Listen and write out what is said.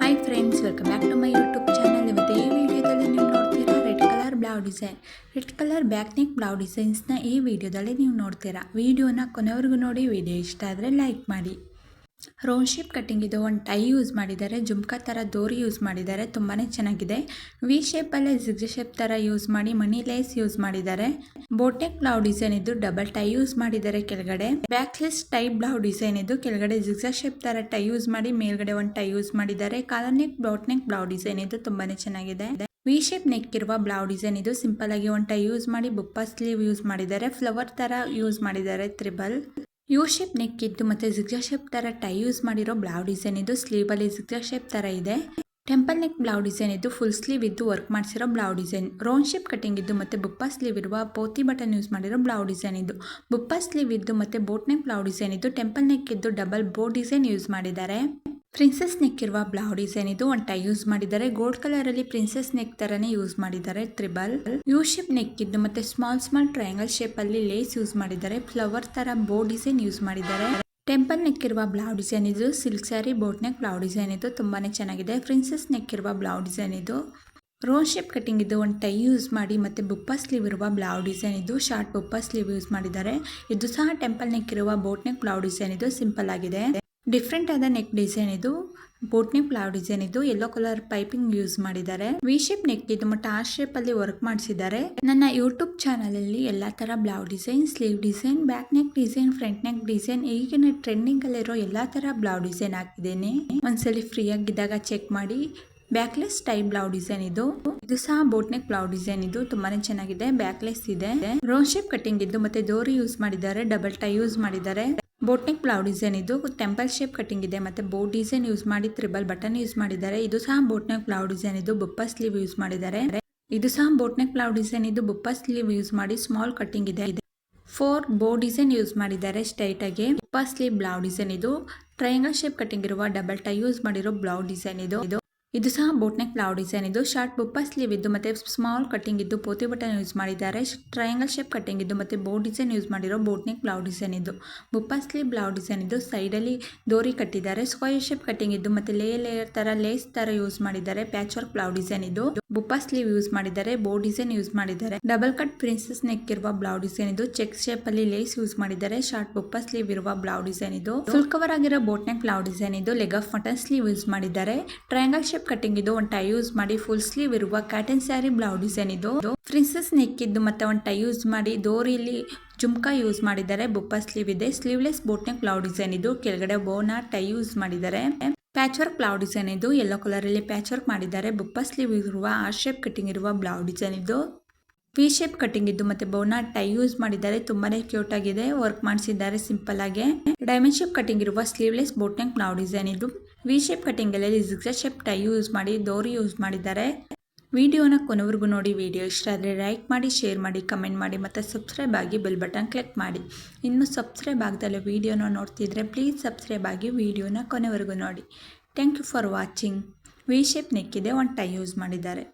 Hi friends, welcome back to my YouTube channel. ಇವತ್ತು ಈ ವಿಡಿಯೋದಲ್ಲಿ ನೀವು ನೋಡ್ತೀರಾ red colour blouse design, red colour back neck blouse ಡಿಸೈನ್ಸ್ನ ಈ ವಿಡಿಯೋದಲ್ಲಿ ನೀವು ನೋಡ್ತೀರಾ. ವಿಡಿಯೋನ ಕೊನೆವರೆಗೂ ನೋಡಿ. ವಿಡಿಯೋ ಇಷ್ಟ ಆದರೆ ಲೈಕ್ ಮಾಡಿ. ರೌಂಡ್ ಶೇಪ್ ಕಟ್ಟಿಂಗ್ ಇದು. ಒಂದು ಟೈ ಯೂಸ್ ಮಾಡಿದ್ದಾರೆ, ಜುಮ್ಕಾ ಥರ ದೋರಿ ಯೂಸ್ ಮಾಡಿದ್ದಾರೆ, ತುಂಬಾ ಚೆನ್ನಾಗಿದೆ. ವಿ ಶೇಪಲ್ಲೇ ಜಿಗ್ ಶೇಪ್ ಥರ ಯೂಸ್ ಮಾಡಿ ಮನಿ ಲೇಸ್ ಯೂಸ್ ಮಾಡಿದ್ದಾರೆ. ಬೋಟ್ ನೆಕ್ ಬ್ಲೌಸ್ ಡಿಸೈನ್ ಇದು. ಡಬಲ್ ಟೈ ಯೂಸ್ ಮಾಡಿದ್ದಾರೆ ಕೆಳಗಡೆ. Backless tie blouse design ಇದು. ಕೆಳಗಡೆ ಜಿಗ್ ಶೇಪ್ ಥರ ಟೈ ಯೂಸ್ ಮಾಡಿ ಮೇಲ್ಗಡೆ ಒಂದು ಟೈ ಯೂಸ್ ಮಾಡಿದ್ದಾರೆ. Collar neck boat neck blouse design ಇದು. ತುಂಬಾನೇ ಚೆನ್ನಾಗಿದೆ. ವಿ ಶೇಪ್ ನೆಕ್ ಇರುವ ಬ್ಲೌಸ್ ಡಿಸೈನ್ ಇದು. ಸಿಂಪಲ್ ಆಗಿ ಒಂದು ಟೈ ಯೂಸ್ ಮಾಡಿ ಬುಪ್ಪ ಸ್ಲೀವ್ ಯೂಸ್ ಮಾಡಿದ್ದಾರೆ. ಫ್ಲವರ್ ಥರ ಯೂಸ್ ಮಾಡಿದ್ದಾರೆ. ತ್ರಿಬಲ್ ಯು ಶೇಪ್ ನೆಕ್ ಇದ್ದು ಮತ್ತೆ ಜಿಗ್ಜಾ ಶೇಪ್ ತರ ಟೈ ಯೂಸ್ ಮಾಡಿರೋ ಬ್ಲೌಸ್ ಡಿಸೈನ್ ಇದು. ಸ್ಲೀವ್ ಅಲ್ಲಿ ಜಿಗ್ಜಾ ಶೇಪ್ ತರ ಇದೆ. ಟೆಂಪಲ್ ನೆಕ್ ಬ್ಲೌಸ್ ಡಿಸೈನ್ ಇದ್ದು. ಫುಲ್ ಸ್ಲೀವ್ ಇದ್ದು ವರ್ಕ್ ಮಾಡಿಸಿರೋ blouse design. Round shape cutting ಇದ್ದು ಮತ್ತೆ ಬುಪ್ಪ ಸ್ಲೀವ್ ಇರುವ ಪೋತಿ ಬಟನ್ ಯೂಸ್ ಮಾಡಿರೋ ಬ್ಲೌಸ್ ಡಿಸೈನ್ ಇದು. ಬುಪ್ಪ ಸ್ಲೀವ್ ಇದ್ದು ಮತ್ತೆ ಬೋಟ್ ನೆಕ್ ಬ್ಲೌಸ್ ಡಿಸೈನ್ ಇದು. ಟೆಂಪಲ್ ನೆಕ್ ಇದ್ದು ಡಬಲ್ ಬೋಟ್ ಡಿಸೈನ್ ಯೂಸ್ ಮಾಡಿದ್ದಾರೆ. ಪ್ರಿನ್ಸೆಸ್ ನೆಕ್ ಇರುವ ಬ್ಲೌಸ್ ಡಿಸೈನ್ ಇದು. ಒಂದು ಟೈ ಯೂಸ್ ಮಾಡಿದ್ದಾರೆ. ಗೋಲ್ಡ್ ಕಲರ್ ಅಲ್ಲಿ ಪ್ರಿನ್ಸೆಸ್ ನೆಕ್ ತರನೇ ಯೂಸ್ ಮಾಡಿದ್ದಾರೆ. ತ್ರಿಬಲ್ ಯು ಶೇಪ್ ನೆಕ್ ಇದ್ದು ಮತ್ತೆ ಸ್ಮಾಲ್ ಟ್ರಯಾಂಗಲ್ ಶೇಪ್ ಅಲ್ಲಿ ಲೇಸ್ ಯೂಸ್ ಮಾಡಿದ್ದಾರೆ. ಫ್ಲವರ್ ತರ ಬೋಟ್ ಡಿಸೈನ್ ಯೂಸ್ ಮಾಡಿದ್ದಾರೆ. ಟೆಂಪಲ್ ನೆಕ್ ಇರುವ ಬ್ಲೌಸ್ ಡಿಸೈನ್ ಇದು. Silk sari boat neck blouse design ಇದು. ತುಂಬಾನೇ ಚೆನ್ನಾಗಿದೆ. ಪ್ರಿನ್ಸೆಸ್ ನೆಕ್ ಇರುವ ಬ್ಲೌಸ್ ಡಿಸೈನ್ ಇದು. ರೌಂಡ್ ಶೇಪ್ ಕಟಿಂಗ್ ಇದು. ಒಂದು ಟೈ ಯೂಸ್ ಮಾಡಿ ಮತ್ತೆ ಬುಪ್ಪ ಸ್ಲೀವ್ ಇರುವ ಬ್ಲೌಸ್ ಡಿಸೈನ್ ಇದು. ಶಾರ್ಟ್ ಬುಪ್ಪ ಸ್ಲೀವ್ ಯೂಸ್ ಮಾಡಿದ್ದಾರೆ. ಇದು ಸಹ ಟೆಂಪಲ್ ನೆಕ್ ಇರುವ ಬೋಟ್ ನೆಕ್ ಬ್ಲೌಸ್ ಡಿಸೈನ್ ಇದು. ಸಿಂಪಲ್ ಆಗಿದೆ. ಡಿಫ್ರೆಂಟ್ ಆದ ನೆಕ್ ಡಿಸೈನ್ ಇದು. ಬೋಟ್ ನೆಕ್ ಬ್ಲೌಸ್ ಡಿಸೈನ್ ಇದು. ಯೆಲ್ಲೋ ಕಲರ್ ಪೈಪಿಂಗ್ ಯೂಸ್ ಮಾಡಿದ್ದಾರೆ. ವಿ ಶೇಪ್ ನೆಕ್ ಇದು ಮತ್ತೆ ಆ ಶೇಪ್ ಅಲ್ಲಿ ವರ್ಕ್ ಮಾಡಿಸಿದ್ದಾರೆ. ನನ್ನ ಯೂಟ್ಯೂಬ್ ಚಾನಲ್ ಅಲ್ಲಿ ಎಲ್ಲಾ ತರ blouse design, sleeve design, back neck design, front neck design, ಈಗಿನ ಟ್ರೆಂಡಿಂಗ್ ಅಲ್ಲಿರೋ ಎಲ್ಲಾ ತರ ಬ್ಲೌಸ್ ಡಿಸೈನ್ ಹಾಕಿದ್ದೇನೆ. ಒಂದ್ಸಲಿ ಫ್ರೀ ಆಗಿದ್ದಾಗ ಚೆಕ್ ಮಾಡಿ. ಬ್ಯಾಕ್ಲೆಸ್ ಟೈಪ್ ಬ್ಲೌಸ್ ಡಿಸೈನ್ ಇದು. ಇದು ಸಹ ಬೋಟ್ ನೆಕ್ ಬ್ಲೌಸ್ ಡಿಸೈನ್ ಇದು. ತುಂಬಾನೇ ಚೆನ್ನಾಗಿದೆ. ಬ್ಯಾಕ್ಲೆಸ್ ಇದೆ. ರೌಂಡ್ ಶೇಪ್ ಕಟಿಂಗ್ ಇದ್ದು ಮತ್ತೆ ಡೋರಿ ಯೂಸ್ ಮಾಡಿದ್ದಾರೆ. ಡಬಲ್ ಟೈ ಯೂಸ್ ಮಾಡಿದ್ದಾರೆ. ಬೋಟ್ ನೆಕ್ ಬ್ಲೌಸ್ ಡಿಸೈನ್ ಇದು. ಟೆಂಪಲ್ ಶೇಪ್ ಕಟಿಂಗ್ ಇದೆ ಮತ್ತೆ ಬೋಟ್ ಡಿಸೈನ್ ಯೂಸ್ ಮಾಡಿ ತ್ರಿಬಲ್ ಬಟನ್ ಯೂಸ್ ಮಾಡಿದ್ದಾರೆ. ಇದು ಸಹ ಬೋಟ್ ನೆಕ್ ಬ್ಲೌಸ್ ಡಿಸೈನ್ ಇದು. ಬುಪ್ಪ ಸ್ಲೀವ್ ಯೂಸ್ ಮಾಡಿದ್ದಾರೆ. ಇದು ಸಹ ಬೋಟ್ ನೆಕ್ ಬ್ಲೌಸ್ ಡಿಸೈನ್ ಇದು. ಬುಪ್ಪ ಸ್ಲೀವ್ ಯೂಸ್ ಮಾಡಿ ಸ್ಮಾಲ್ ಕಟಿಂಗ್ ಇದೆ. 4 ಬೋಟ್ ಡಿಸೈನ್ ಯೂಸ್ ಮಾಡಿದ್ದಾರೆ ಸ್ಟ್ರೈಟ್ ಆಗಿ. ಬುಪ್ಪ ಸ್ಲೀವ್ ಬ್ಲೌಸ್ ಡಿಸೈನ್ ಇದು. ಟ್ರಯಾಂಗಲ್ ಶೇಪ್ ಕಟಿಂಗ್ ಇರುವ ಡಬಲ್ ಟೈ ಯೂಸ್ ಮಾಡಿರೋ ಬ್ಲೌಸ್ ಡಿಸೈನ್ ಇದು. ಇದು ಸಹ ಬೋಟ್ ನೆಕ್ ಬ್ಲೌಸ್ ಡಿಸೈನ್ ಇದು. ಶಾರ್ಟ್ ಬುಪ್ಪ ಸ್ಲೀವ್ ಇದ್ದು ಮತ್ತೆ ಸ್ಮಾಲ್ ಕಟಿಂಗ್ ಇದ್ದು ಪೋತಿ ಬಟನ್ ಯೂಸ್ ಮಾಡಿದ್ದಾರೆ. ಟ್ರಯಾಂಗಲ್ ಶೇಪ್ ಕಟಿಂಗ್ ಇದ್ದು ಮತ್ತೆ ಬೋಟ್ ಡಿಸೈನ್ ಯೂಸ್ ಮಾಡಿರೋ ಬೋಟ್ ನೆಕ್ ಬ್ಲೌಸ್ ಡಿಸೈನ್ ಇದು. ಬುಪ್ಪ ಸ್ಲೀವ್ ಬ್ಲೌಸ್ ಡಿಸೈನ್ ಇದು. ಸೈಡ್ ಅಲ್ಲಿ ಡೋರಿ ಕಟ್ಟಿದ್ದಾರೆ. ಸ್ಕ್ವೇರ್ ಶೇಪ್ ಕಟಿಂಗ್ ಇದ್ದು ಮತ್ತೆ ಲೇಯರ್ ತರ ಲೇಸ್ ತರ ಯೂಸ್ ಮಾಡಿದ್ದಾರೆ. ಪ್ಯಾಚ್ ವರ್ಕ್ ಬ್ಲೌಸ್ ಡಿಸೈನ್ ಇದು. ಬುಪ್ಪ ಸ್ಲೀವ್ ಯೂಸ್ ಮಾಡಿದ್ದಾರೆ. ಬೋಟ್ ಡಿಸೈನ್ ಯೂಸ್ ಮಾಡಿದ್ದಾರೆ. ಡಬಲ್ ಕಟ್ ಪ್ರಿನ್ಸೆಸ್ ನೆಕ್ ಇರುವ ಬ್ಲೌಸ್ ಡಿಸೈನ್ ಇದು. ಚೆಕ್ ಶೇಪ್ ಅಲ್ಲಿ ಲೇಸ್ ಯೂಸ್ ಮಾಡಿದ್ದಾರೆ. ಶಾರ್ಟ್ ಬುಪ್ಪ ಸ್ಲೀವ್ ಇರುವ ಬ್ಲೌಸ್ ಡಿಸೈನ್ ಇದು. ಫುಲ್ ಕವರ್ ಆಗಿರೋ ಬೋಟ್ ನೆಕ್ ಬ್ಲೌಸ್ ಡಿಸೈನ್ ಇದು. Leg of mutton sleeve use ಮಾಡಿದ್ದಾರೆ. ಟ್ರಯಾಂಗಲ್ ಶೇಪ್ ಕಟಿಂಗ್ ಇದು. ಒಂದು ಟೈ ಯೂಸ್ ಮಾಡಿ ಫುಲ್ ಸ್ಲೀವ್ ಇರುವ ಕಾಟನ್ ಸ್ಯಾರಿ ಬ್ಲೌಸ್ ಡಿಸೈನ್ ಇದು. ಪ್ರಿನ್ಸೆಸ್ ನೆಕ್ ಇದ್ದು ಮತ್ತೆ ಒಂದು ಟೈ ಯೂಸ್ ಮಾಡಿ ಡೋರಿಯಲ್ಲಿ ಜುಮ್ಕಾ ಯೂಸ್ ಮಾಡಿದ್ದಾರೆ. ಬುಪ್ಪ ಸ್ಲೀವ್ ಇದೆ. Sleeveless boat neck blouse design ಇದು. ಕೆಳಗಡೆ ಬೋನ ಟೈ ಯೂಸ್ ಮಾಡಿದ್ದಾರೆ. ಪ್ಯಾಚ್ ವರ್ಕ್ ಬ್ಲೌಸ್ ಡಿಸೈನ್ ಇದು. ಯೆಲ್ಲೋ ಕಲರ್ ಅಲ್ಲಿ ಪ್ಯಾಚ್ ವರ್ಕ್ ಮಾಡಿದ್ದಾರೆ. ಬುಪ್ಪ ಸ್ಲೀವ್ ಇರುವ ಆರ್ ಶೇಪ್ ಕಟಿಂಗ್ ಇರುವ ಬ್ಲೌಸ್ ಡಿಸೈನ್ ಇದು. ವಿ ಶೇಪ್ ಕಟಿಂಗ್ ಇದ್ದು ಮತ್ತೆ ಬೋನ ಟೈ ಯೂಸ್ ಮಾಡಿದ್ದಾರೆ. ತುಂಬಾನೇ ಕ್ಯೂಟ್ ಆಗಿದೆ. ವರ್ಕ್ ಮಾಡಿಸಿದ್ದಾರೆ ಸಿಂಪಲ್ ಆಗಿ. ಡೈಮಂಡ್ ಶೇಪ್ ಕಟಿಂಗ್ ಇರುವ sleeveless boat neck blouse design ಇದು. ವಿ ಶೇಪ್ ಕಟಿಂಗ್ ಅಲ್ಲಿ ಜಿಗ್ಜಾ ಶೇಪ್ ಟೈ ಯೂಸ್ ಮಾಡಿ ಡೋರಿ ಯೂಸ್ ಮಾಡಿದ್ದಾರೆ. ವಿಡಿಯೋನ ಕೊನೆವರೆಗೂ ನೋಡಿ. ವಿಡಿಯೋ ಇಷ್ಟ ಆದರೆ ಲೈಕ್ ಮಾಡಿ, ಶೇರ್ ಮಾಡಿ, ಕಮೆಂಟ್ ಮಾಡಿ ಮತ್ತು ಸಬ್ಸ್ಕ್ರೈಬ್ ಆಗಿ ಬೆಲ್ ಬಟನ್ ಕ್ಲಿಕ್ ಮಾಡಿ. ಇನ್ನು ಸಬ್ಸ್ಕ್ರೈಬ್ ಆಗದಲ್ಲೇ ವಿಡಿಯೋನ ನೋಡ್ತಿದ್ರೆ ಪ್ಲೀಸ್ ಸಬ್ಸ್ಕ್ರೈಬ್ ಆಗಿ ವಿಡಿಯೋನ ಕೊನೆವರೆಗೂ ನೋಡಿ. Thank you for watching. V shape neck ಇದೆ. ಒಂದು ಟೈ ಯೂಸ್ ಮಾಡಿದ್ದಾರೆ.